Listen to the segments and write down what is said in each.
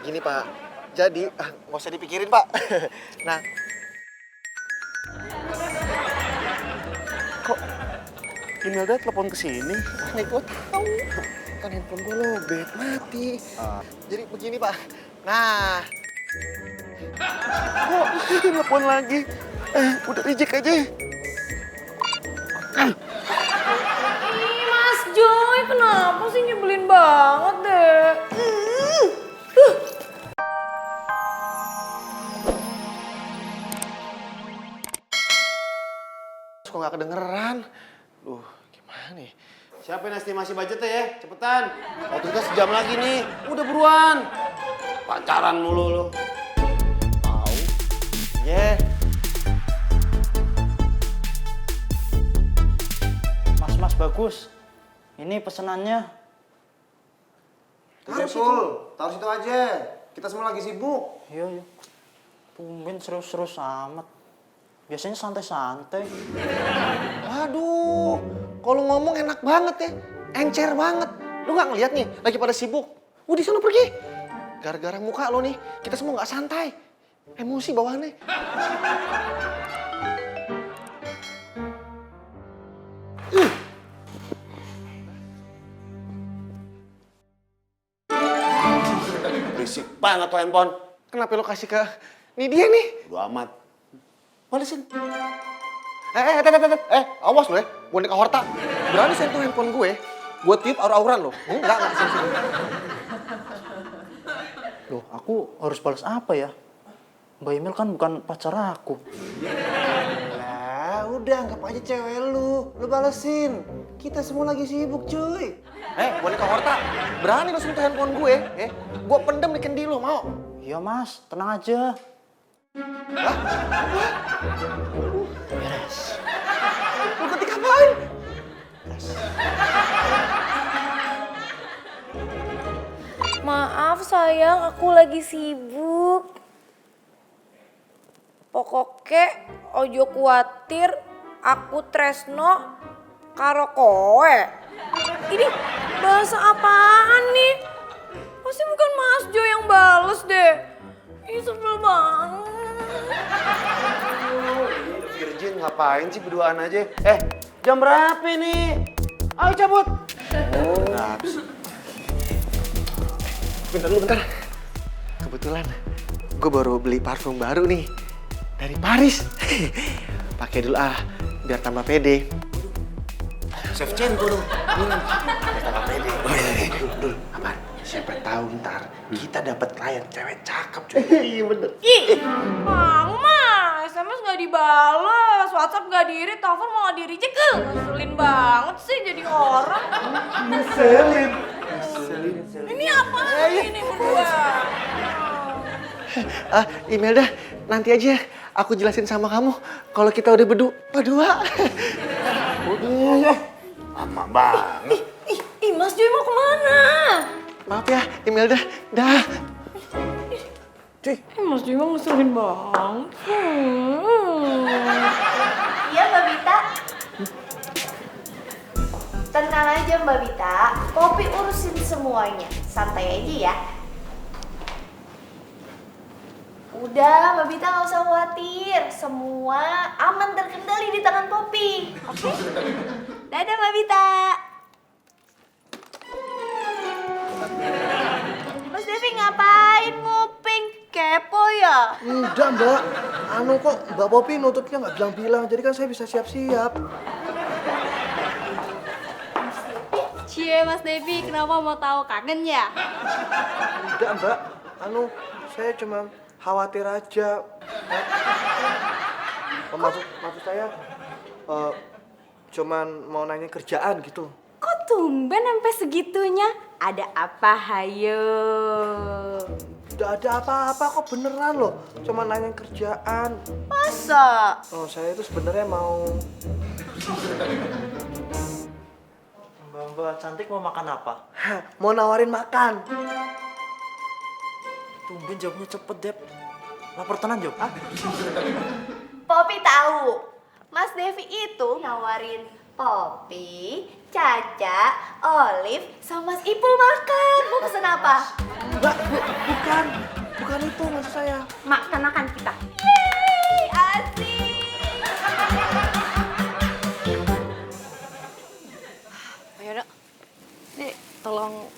Gini Pak, jadi nggak usah dipikirin Pak. Nah, kok Imelda telepon ke sini? Nih gue tahu, kan handphone gue lobet mati. Jadi begini Pak. Nah, kok telepon lagi? Udah reject aja. Ih, Mas Joy, kenapa sih nyebelin banget deh? Kok nggak kedengeran? Gimana nih? Siapa yang estimasi budgetnya ya? Cepetan. Waktu kita sejam lagi nih. Udah buruan. Pacaran mulu lu. Tahu. Yeah. Mas bagus. Ini pesenannya. Taruh situ. Taruh situ aja. Kita semua lagi sibuk. Iya. Tumben serius-serius amat. Biasanya santai-santai. Waduh, kalau ngomong enak banget ya, encer banget. Lu nggak ngeliat nih, lagi pada sibuk. Udah sana pergi. Gara-gara muka lo nih, kita semua nggak santai. Emosi bawaannya. Berisik banget tuh handphone. Kenapa lo kasih ke ini dia nih? Udah amat. Balesin. Awas lo ya, boneka Horta. Berani sentuh handphone gue tiup aur-auran lo. Enggak, sini. Loh, aku harus balas apa ya? Mbak Emil kan bukan pacar aku. Lah, udah anggap aja cewek lu. Lu balesin. Kita semua lagi sibuk, cuy. Boneka Horta, berani lo sentuh handphone gue, gue pendem di kendi lo, mau? Iya mas, tenang aja. Lo ketik apaan? Maaf sayang, aku lagi sibuk. Pokoknya ojo kuatir, aku tresno karo kowe. Ini bahasa apaan nih? Pasti bukan Mas Jo yang bales deh. Ih, sebel banget. Virgin ngapain sih berduaan aja? Jam berapa nih? Ayo cabut. Bentar. Kebetulan gue baru beli parfum baru nih dari Paris. Pakai dulu biar tambah pede. Chef Chen gue dong. Biar tambah pede. Oh iya. Dul, apaan? Siapa tahu ntar kita dapat klien cewek cakep cuy. Iya bener. Ih, kamu mah SMS nggak dibales, WhatsApp nggak di-read, telepon malah di-reject. Ngeselin banget sih jadi orang. Ngeselin. Ini apa ini berdua? Imelda, nanti aja aku jelasin sama kamu kalau kita udah berdua. Udah. Lama banget. Ih, Mas Joy mau kemana? Maaf ya, Imelda. Dah. Mas Joy mah ngeselin banget. Iya Mbak Bita. Tenang aja Mbak Bita, Popi urusin semuanya. Santai aja ya. Udah Mbak Bita gak usah khawatir. Semua aman terkendali di tangan Popi. Oke? Dadah Mbak Bita. Mas Devi ngapain nguping? Kepo ya? Enggak mbak, kok Mbak Popi nutupnya nggak bilang-bilang, jadi kan saya bisa siap-siap. Cie Mas Devi, kenapa mau tahu kangen ya? Enggak mbak, saya cuma khawatir aja. Maksud saya, cuman mau nanya kerjaan gitu. Kok tumben sampai segitunya? Ada apa hayo? Udah ada apa-apa kok beneran loh, cuma nanya kerjaan. Masa? Oh saya itu sebenarnya mau. Mbak cantik mau makan apa? Mau nawarin makan. Tumben jawabnya cepet Dep. Lapar tenan jawab. Popi tahu. Mas Devi itu nawarin Poppy, Caca, Olive, sama Mas Ipul makan. Mau pesen apa? Mbak, bukan. Bukan itu maksud saya. Makan kita. Yeay, asik. Ayo dok, Dek, tolong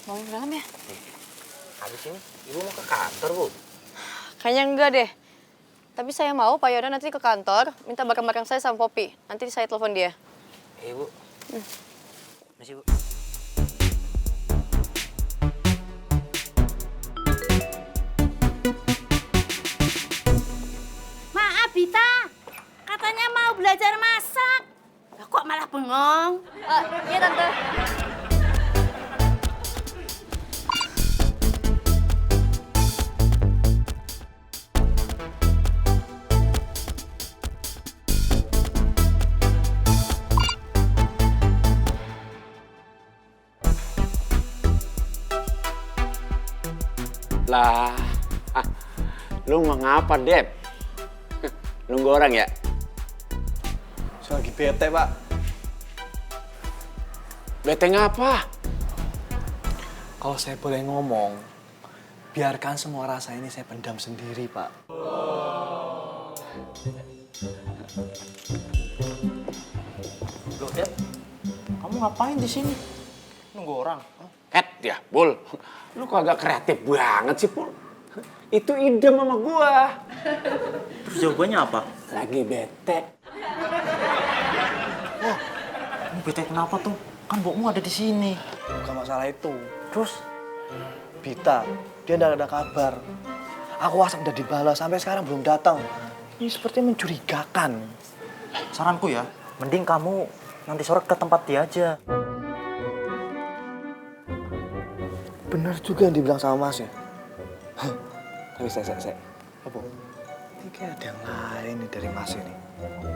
ngomong ke dalam ya. Habis ini ibu mau ke kantor, Bu. Kayaknya enggak deh. Tapi saya mau Pak Yono nanti ke kantor, minta barang-barang saya sama Poppy. Nanti saya telepon dia. Bu. Masih, Bu. Maaf Bita, katanya mau belajar masak. Lah kok malah bengong? Iya tante. Lah, lu mau ngapa, Dep? Nunggu orang ya? Saya lagi bete, Pak. Bete ngapa? Kalau saya boleh ngomong, biarkan semua rasa ini saya pendam sendiri, Pak. Loh, Dep, kamu ngapain di sini? Nunggu orang? Ya, Bul. Lu kagak kreatif banget sih, Pul. Itu ide mama gua. Terus jawabannya apa? Lagi bete. Kamu bete kenapa tuh? Kan bokmu ada di sini. Bukan masalah itu. Terus? Bita, dia nggak ada kabar. Aku WhatsApp udah dibalas, sampai sekarang belum datang. Ini sepertinya mencurigakan. Saranku ya, mending kamu nanti sore ke tempat dia aja. Bener juga yang dibilang sama Mas ya. Tapi saya. Apa? Ini kayak ada yang lain nih dari Mas ini.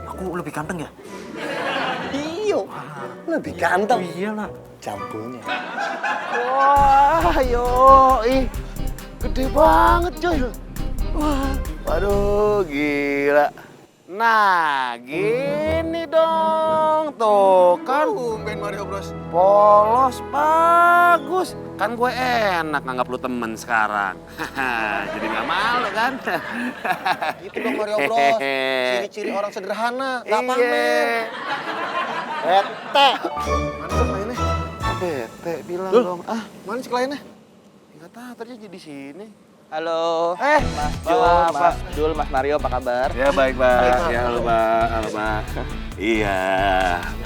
Aku lebih ganteng ya? Iyo, lebih ganteng. Oh, iyalah. Jambunya. Wah, gede banget coy. Wah, waduh, gila. Nah, gini dong, tuh kan. Main Mario Bros. Polos, bagus. Kan gue enak nganggap lu temen sekarang. Jadi gak malu kan? Gitu dong Mario Bros. Ciri-ciri orang sederhana, gak pamer. Iya. Bete. Mana sih kliennya? Bete, bilang dong. Mana sih kliennya? Gak tahu, tadi jadi sini. Halo. Mas Jul, Mas Mario, apa kabar? Ya baik, Pak. Ya, halo, Pak. Halo, Pak. Iya.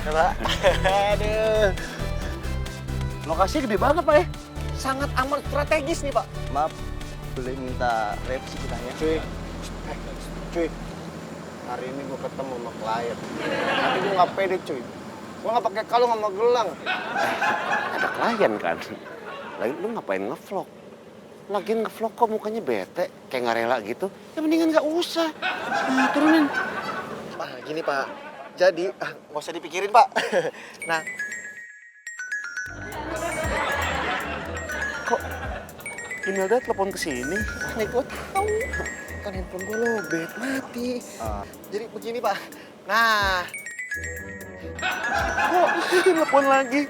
Pak. Aduh. Lokasinya gede banget, Pak ya. Sangat amat strategis nih, Pak. Maaf, boleh minta revisi kitanya? Cuy, hari ini gue ketemu sama klien. Tapi gue gak pede, cuy. Gue gak pakai kalung sama gelang. Ada klien kan? Lagi lu ngapain ngevlog? Lagian ngevlog kok mukanya bete, kayak nggak rela gitu. Ya mendingan nggak usah. Nah, turunin. Gini, Pak. Jadi, nggak usah dipikirin, Pak. Nah, Kok Imelda telepon ke sini? nih gue tahu. Kan handphone gue lobet, mati. Jadi begini, Pak. Nah. Kok telepon lagi?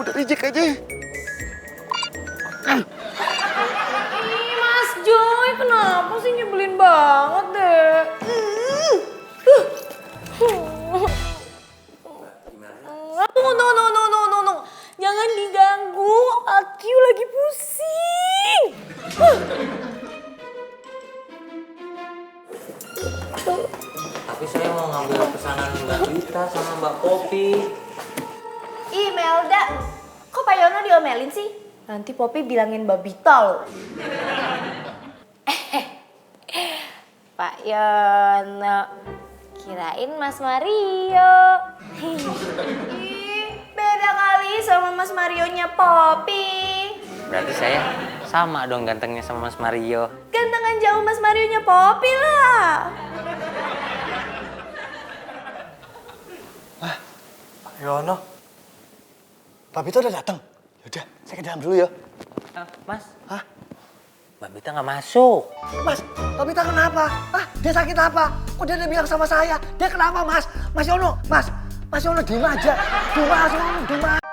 Udah reject aja. Ih, Mas Joy, kenapa sih nyebelin banget deh? Tunggu. Jangan diganggu, Aku lagi pusing. Tapi saya mau ngambil pesanan Mbak Rita sama Mbak Poppy. Ih, Melda. Kok Pak Yono diomelin sih? Nanti Poppy bilangin Mbak Bita loh. Pak Yono, kirain Mas Mario. Ih, beda kali sama Mas Marionya Poppy. Berarti saya sama dong gantengnya sama Mas Mario. Gantengan jauh Mas Marionya Poppy lah. Yono, Mbak Bita udah datang. Yaudah, saya ke dalam dulu ya. Mas? Hah? Mbak Bita nggak masuk. Mas, Mbak Bita kenapa? Dia sakit apa? Kok dia udah bilang sama saya? Dia kenapa, Mas? Mas Yono, Mas. Masih ono diem aja. Diem aja, diem aja.